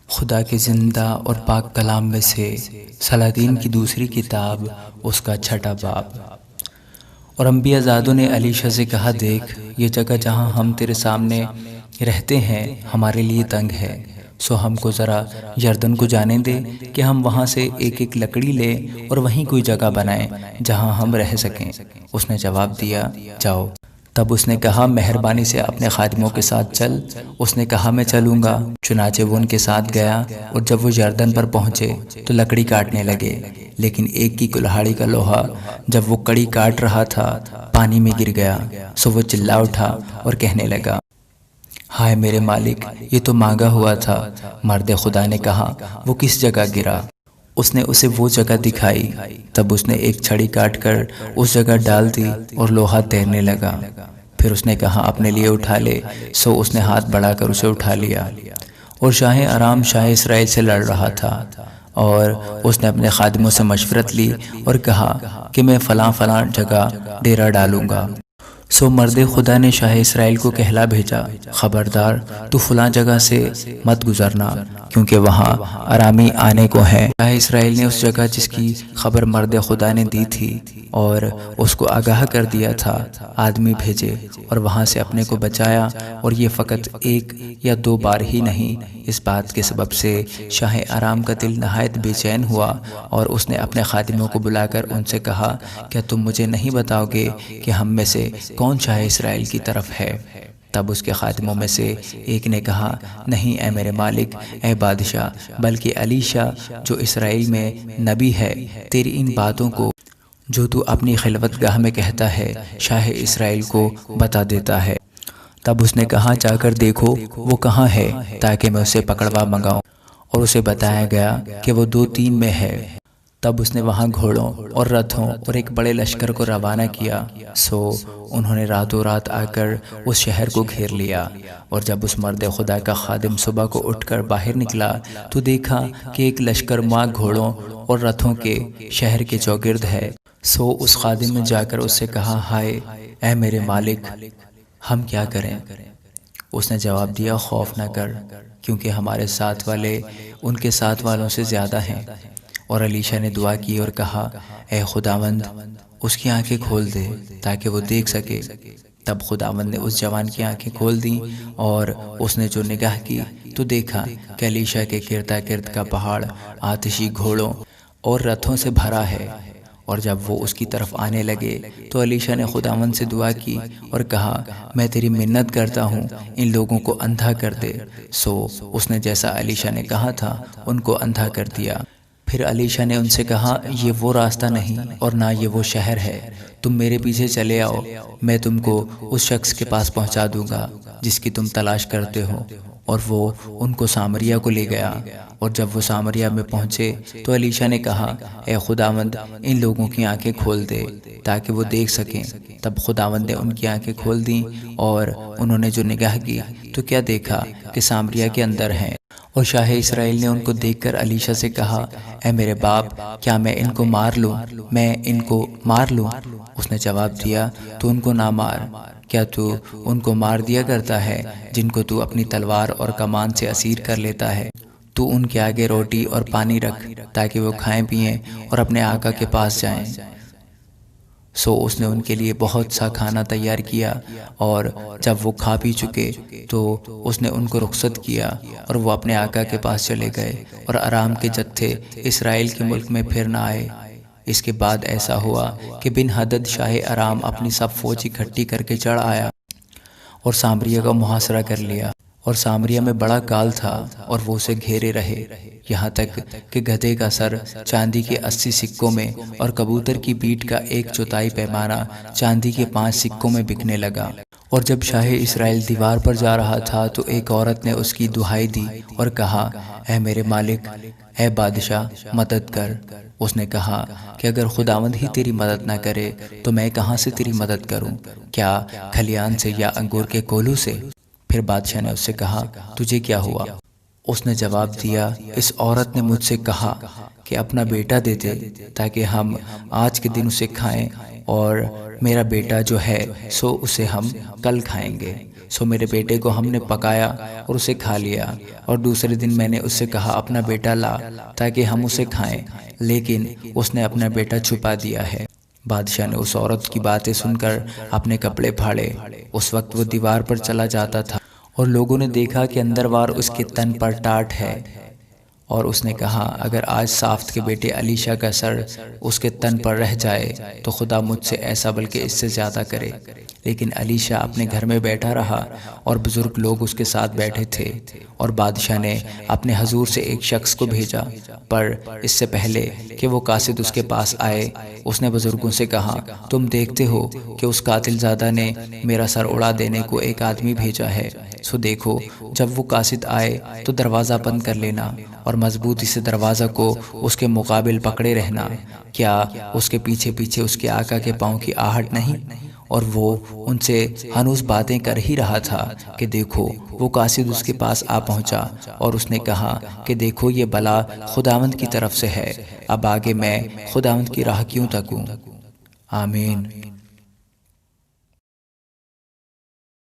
خدا کے زندہ اور پاک کلام میں سے سلاطین کی دوسری کتاب، اس کا چھٹا باب۔ اور انبیاء زادوں نے علیشہ سے کہا، دیکھ، یہ جگہ جہاں ہم تیرے سامنے رہتے ہیں ہمارے لیے تنگ ہے، سو ہم کو ذرا یردن کو جانے دے کہ ہم وہاں سے ایک ایک لکڑی لیں اور وہیں کوئی جگہ بنائیں جہاں ہم رہ سکیں۔ اس نے جواب دیا، جاؤ۔ تب اس نے کہا، مہربانی سے اپنے خادموں کے ساتھ چل۔ اس نے کہا، میں چلوں گا۔ چنانچہ وہ ان کے ساتھ گیا، اور جب وہ یردن پر پہنچے تو لکڑی کاٹنے لگے، لیکن ایک کی کلہاڑی کا لوہا جب وہ کڑی کاٹ رہا تھا پانی میں گر گیا، سو وہ چلا اٹھا اور کہنے لگا، ہائے میرے مالک، یہ تو مانگا ہوا تھا۔ مرد خدا نے کہا، وہ کس جگہ گرا؟ اس نے اسے وہ جگہ دکھائی۔ تب اس نے ایک چھڑی کاٹ کر اس جگہ ڈال دی اور لوہا تیرنے لگا۔ پھر اس نے کہا، اپنے لیے اٹھا لے۔ سو اس نے ہاتھ بڑھا کر اسے اٹھا لیا۔ اور شاہ ارام شاہ اسرائیل سے لڑ رہا تھا، اور اس نے اپنے خادموں سے مشورت لی اور کہا کہ میں فلاں فلاں جگہ ڈیرا ڈالوں گا۔ سو مرد خدا نے شاہ اسرائیل کو کہلا بھیجا، خبردار، تو فلاں جگہ سے مت گزرنا، کیونکہ وہاں ارامی آنے کو ہیں۔ شاہ اسرائیل نے اس جگہ جس کی خبر مرد خدا نے دی تھی اور اس کو آگاہ کر دیا تھا آدمی بھیجے، اور وہاں سے اپنے کو بچایا۔ اور یہ فقط ایک یا دو بار ہی نہیں، اس بات کے سبب سے شاہ ارام کا دل نہایت بے چین ہوا، اور اس نے اپنے خادموں کو بلا کر ان سے کہا، کیا تم مجھے نہیں بتاؤ گے کہ ہم میں سے کون شاہ اسرائیل کی طرف ہے؟ تب اس کے خادموں میں سے ایک نے کہا، نہیں اے میرے مالک، اے بادشاہ، بلکہ علیشہ جو اسرائیل میں نبی ہے تیری ان باتوں کو جو تو اپنی خلوت گاہ میں کہتا ہے شاہ اسرائیل کو بتا دیتا ہے۔ تب اس نے کہا، جا کر دیکھو وہ کہاں ہے تاکہ میں اسے پکڑوا منگاؤں۔ اور اسے بتایا گیا کہ وہ 2-3 میں ہے۔ تب اس نے وہاں گھوڑوں اور رتھوں اور ایک بڑے لشکر کو روانہ کیا، سو انہوں نے راتوں رات آ کر اس شہر کو گھیر لیا۔ اور جب اس مرد خدا کا خادم صبح کو اٹھ کر باہر نکلا تو دیکھا کہ ایک لشکر ماں گھوڑوں اور رتھوں کے شہر کے چوگرد ہے۔ سو اس خادم نے جا کر اس سے کہا، ہائے اے میرے مالک، ہم کیا کریں؟ اس نے جواب دیا، خوف نہ کر، کیونکہ ہمارے ساتھ والے ان کے ساتھ والوں سے زیادہ ہیں۔ اور علیشہ نے دعا کی اور کہا، اے خداوند، اس کی آنکھیں کھول دے تاکہ وہ دیکھ سکے۔ تب خداوند نے اس جوان کی آنکھیں کھول دیں، اور اس نے جو نگاہ کی تو دیکھا کہ علیشہ کے گردا گرد کا پہاڑ آتشی گھوڑوں اور رتھوں سے بھرا ہے۔ اور جب وہ اس کی طرف آنے لگے تو علیشہ نے خداوند سے دعا کی اور کہا، میں تیری منت کرتا ہوں، ان لوگوں کو اندھا کر دے۔ سو اس نے جیسا علیشہ نے کہا تھا ان کو اندھا کر دیا۔ پھر علیشہ نے ان سے کہا، یہ وہ راستہ نہیں اور نہ یہ وہ شہر ہے، تم میرے پیچھے چلے آؤ، میں تم کو اس شخص کے پاس پہنچا دوں گا جس کی تم تلاش کرتے ہو۔ اور وہ ان کو سامریا کو لے گیا۔ اور جب وہ سامریا میں پہنچے تو علیشہ نے کہا، اے خداوند، ان لوگوں کی آنکھیں کھول دے تاکہ وہ دیکھ سکیں۔ تب خداوند نے ان کی آنکھیں کھول دیں، اور انہوں نے جو نگاہ کی تو کیا دیکھا کہ سامریا کے اندر ہیں۔ اور شاہ اسرائیل نے ان کو دیکھ کر علیشہ سے کہا، اے میرے باپ، کیا میں ان کو مار لوں؟ میں ان کو مار لوں؟ اس نے جواب دیا، تو ان کو نہ مار۔ کیا تو ان کو مار دیا کرتا ہے جن کو تو اپنی تلوار اور کمان سے اسیر کر لیتا ہے؟ تو ان کے آگے روٹی اور پانی رکھ تاکہ وہ کھائیں پئیں اور اپنے آقا کے پاس جائیں۔ سو اس نے ان کے لیے بہت سا کھانا تیار کیا، اور جب وہ کھا پی چکے تو اس نے ان کو رخصت کیا، اور وہ اپنے آقا کے پاس چلے گئے، اور ارام کے جتھے اسرائیل کے ملک میں پھر نہ آئے۔ اس کے بعد ایسا ہوا کہ بن حدد شاہ ارام اپنی سب فوج اکٹھی کر کے چڑھ آیا اور سامریا کا محاصرہ کر لیا۔ اور سامریا میں بڑا کال تھا، اور وہ اسے گھیرے رہے، یہاں تک کہ گدھے کا سر چاندی کے 80 سکوں میں اور کبوتر کی پیٹھ کا 1/4 پیمانہ چاندی کے 5 سکوں میں بکنے لگا۔ اور جب شاہ اسرائیل دیوار پر جا رہا تھا تو ایک عورت نے اس کی دہائی دی اور کہا، اے میرے مالک، اے بادشاہ، مدد کر۔ اس نے کہا کہ اگر خداوند ہی تیری مدد نہ کرے تو میں کہاں سے تیری مدد کروں؟ کیا کھلیان سے یا انگور کے کولوں سے؟ پھر بادشاہ نے اس سے کہا، تجھے کیا ہوا؟ اس نے جواب دیا، اس عورت نے مجھ سے کہا کہ اپنا بیٹا دے دے تاکہ ہم آج کے دن اسے کھائیں، اور میرا بیٹا جو ہے سو اسے ہم کل کھائیں گے۔ سو میرے بیٹے کو ہم نے پکایا اور اسے کھا لیا، اور دوسرے دن میں نے اس سے کہا اپنا بیٹا لا تاکہ ہم اسے کھائیں، لیکن اس نے اپنا بیٹا چھپا دیا ہے۔ بادشاہ نے اس عورت کی باتیں سن کر اپنے کپڑے پھاڑے۔ اس وقت وہ دیوار پر چلا جاتا تھا اور لوگوں نے دیکھا کہ اندروار اس کے تن پر ٹاٹ ہے، اور اس نے کہا اگر آج صافت کے بیٹے علیشہ کا سر اس کے تن پر رہ جائے تو خدا مجھ سے ایسا بلکہ اس سے زیادہ کرے۔ لیکن علیشہ اپنے گھر میں بیٹھا رہا اور بزرگ لوگ اس کے ساتھ بیٹھے تھے، اور بادشاہ نے اپنے حضور سے ایک شخص کو بھیجا، پر اس سے پہلے کہ وہ قاصد اس کے پاس آئے اس نے بزرگوں سے کہا تم دیکھتے ہو کہ اس قاتل زادہ نے میرا سر اڑا دینے کو ایک آدمی بھیجا ہے، سو دیکھو جب وہ قاصد آئے تو دروازہ بند کر لینا اور مضبوطی سے دروازہ کو اس کے مقابل پکڑے رہنا، کیا اس کے پیچھے پیچھے اس کے آقا کے پاؤں کی آہٹ نہیں؟ اور وہ ان سے ہنوز باتیں کر ہی رہا تھا کہ دیکھو وہ قاصد اس کے پاس آ پہنچا اور اس نے کہا کہ دیکھو یہ بلا خداوند کی طرف سے ہے، اب آگے میں خداوند کی راہ کیوں تکوں؟ آمین۔